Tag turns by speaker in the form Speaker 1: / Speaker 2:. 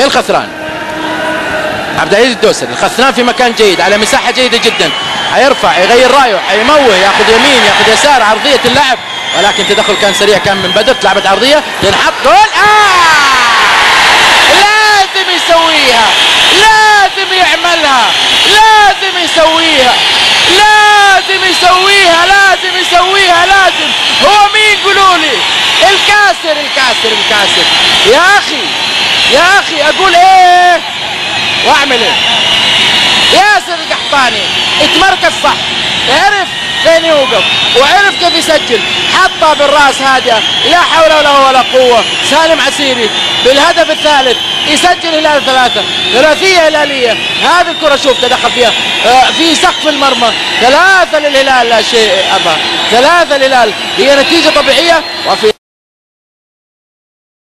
Speaker 1: الخثران. عبد العزيز الدوسري، الخثران في مكان جيد على مساحه جيده جدا، حيرفع يغير رايه، حيموه، ياخذ يمين ياخذ يسار، عرضيه اللعب، ولكن تدخل كان سريع كان من بدر، لعبت عرضيه تنحط جول. لازم يسويها، لازم يعملها، لازم يسويها، لازم يسويها، لازم يسويها، لازم. هو مين قولوا لي؟ الكاسر الكاسر الكاسر. يا اخي يا اخي اقول ايه واعمل ايه؟ ياسر القحطاني اتمركز صح، عرف فين يوقف وعرف كيف يسجل، حطها بالراس هادئه، لا حول ولا قوه. سالم عسيري بالهدف الثالث يسجل الهلال ثلاثيه هلاليه. هذه الكره شوف تدخل فيها في سقف المرمى. 3 للهلال لا شيء ابا، 3 للهلال، هي نتيجه طبيعيه. وفي